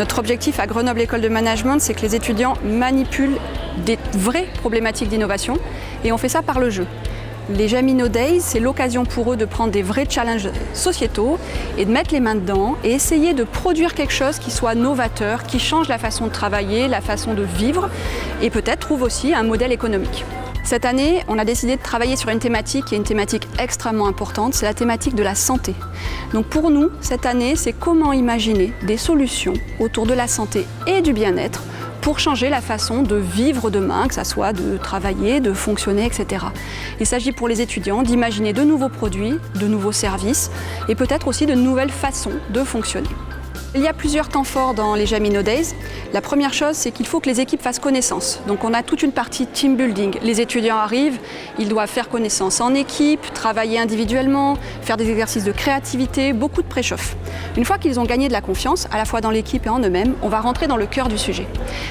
Notre objectif à Grenoble École de Management, c'est que les étudiants manipulent des vraies problématiques d'innovation et on fait ça par le jeu. Les Jamino Days, c'est l'occasion pour eux de prendre des vrais challenges sociétaux et de mettre les mains dedans et essayer de produire quelque chose qui soit novateur, qui change la façon de travailler, la façon de vivre et peut-être trouve aussi un modèle économique. Cette année, on a décidé de travailler sur une thématique qui est une thématique extrêmement importante, c'est la thématique de la santé. Donc pour nous, cette année, c'est comment imaginer des solutions autour de la santé et du bien-être pour changer la façon de vivre demain, que ce soit de travailler, de fonctionner, etc. Il s'agit pour les étudiants d'imaginer de nouveaux produits, de nouveaux services et peut-être aussi de nouvelles façons de fonctionner. Il y a plusieurs temps forts dans les Jamino Days. La première chose, c'est qu'il faut que les équipes fassent connaissance. Donc on a toute une partie team building. Les étudiants arrivent, ils doivent faire connaissance en équipe, travailler individuellement, faire des exercices de créativité, beaucoup de préchauffe. Une fois qu'ils ont gagné de la confiance, à la fois dans l'équipe et en eux-mêmes, on va rentrer dans le cœur du sujet.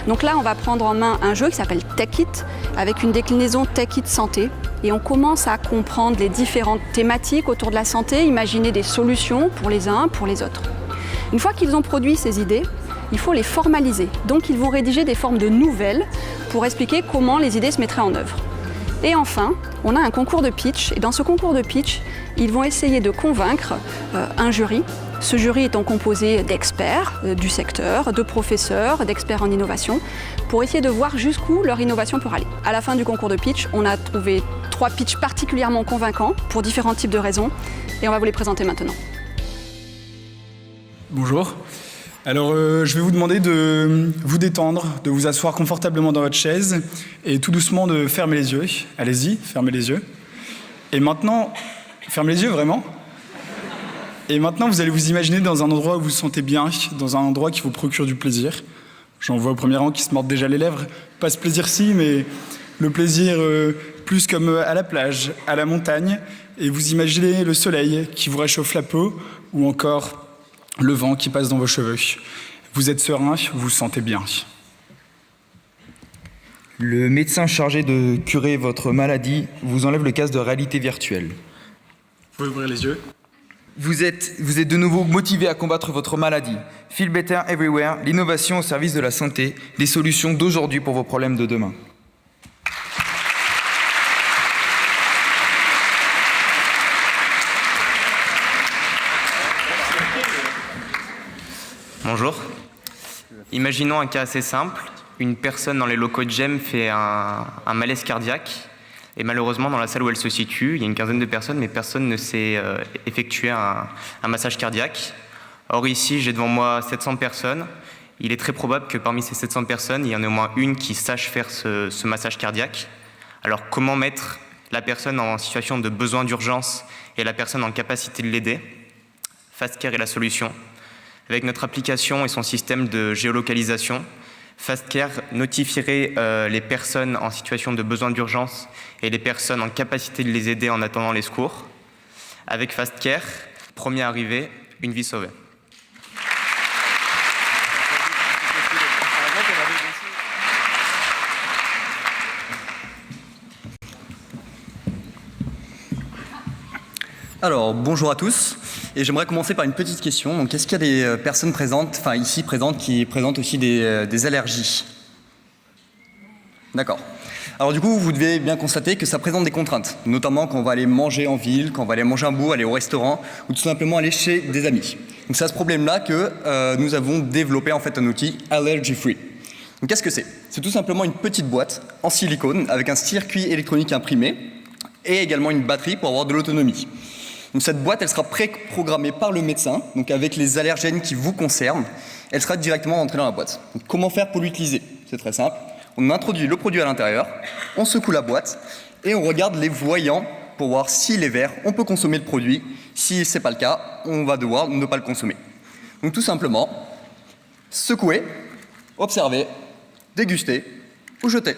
Donc là, on va prendre en main un jeu qui s'appelle Tech It, avec une déclinaison Tech It Santé. Et on commence à comprendre les différentes thématiques autour de la santé, imaginer des solutions pour les uns, pour les autres. Une fois qu'ils ont produit ces idées, il faut les formaliser. Donc ils vont rédiger des formes de nouvelles pour expliquer comment les idées se mettraient en œuvre. Et enfin, on a un concours de pitch. Et dans ce concours de pitch, ils vont essayer de convaincre un jury. Ce jury étant composé d'experts du secteur, de professeurs, d'experts en innovation, pour essayer de voir jusqu'où leur innovation peut aller. À la fin du concours de pitch, on a trouvé 3 pitchs particulièrement convaincants pour différents types de raisons. Et on va vous les présenter maintenant. Bonjour. Alors, je vais vous demander de vous détendre, de vous asseoir confortablement dans votre chaise et tout doucement de fermer les yeux. Allez-y, fermez les yeux. Et maintenant, fermez les yeux vraiment. Et maintenant, vous allez vous imaginer dans un endroit où vous vous sentez bien, dans un endroit qui vous procure du plaisir. J'en vois au premier rang qui se mordent déjà les lèvres. Pas ce plaisir-ci, mais le plaisir plus comme à la plage, à la montagne. Et vous imaginez le soleil qui vous réchauffe la peau ou encore le vent qui passe dans vos cheveux. Vous êtes serein, vous vous sentez bien. Le médecin chargé de curer votre maladie vous enlève le casque de réalité virtuelle. Vous pouvez ouvrir les yeux. Vous êtes de nouveau motivé à combattre votre maladie. Feel Better Everywhere, l'innovation au service de la santé, les solutions d'aujourd'hui pour vos problèmes de demain. Bonjour. Imaginons un cas assez simple. Une personne dans les locaux de GEM fait un malaise cardiaque. Et malheureusement, dans la salle où elle se situe, il y a une quinzaine de personnes, mais personne ne sait effectuer un massage cardiaque. Or ici, j'ai devant moi 700 personnes. Il est très probable que parmi ces 700 personnes, il y en ait au moins une qui sache faire ce massage cardiaque. Alors comment mettre la personne en situation de besoin d'urgence et la personne en capacité de l'aider? FastCare est la solution. Avec notre application et son système de géolocalisation, FastCare notifierait les personnes en situation de besoin d'urgence et les personnes en capacité de les aider en attendant les secours. Avec FastCare, premier arrivé, une vie sauvée. Alors, bonjour à tous. Et j'aimerais commencer par une petite question. Donc, est-ce qu'il y a des personnes présentes, enfin ici présentes, qui présentent aussi des allergies? D'accord. Alors du coup, vous devez bien constater que ça présente des contraintes, notamment quand on va aller manger en ville, quand on va aller manger un bout, aller au restaurant, ou tout simplement aller chez des amis. Donc c'est à ce problème-là que nous avons développé en fait un outil Allergy Free. Donc qu'est-ce que c'est? C'est tout simplement une petite boîte en silicone avec un circuit électronique imprimé et également une batterie pour avoir de l'autonomie. Donc cette boîte, elle sera préprogrammée par le médecin, donc avec les allergènes qui vous concernent. Elle sera directement entrée dans la boîte. Donc comment faire pour l'utiliser? C'est très simple. On introduit le produit à l'intérieur, on secoue la boîte et on regarde les voyants pour voir s'il est vert, on peut consommer le produit. Si ce n'est pas le cas, on va devoir ne pas le consommer. Donc tout simplement, secouer, observer, déguster ou jeter.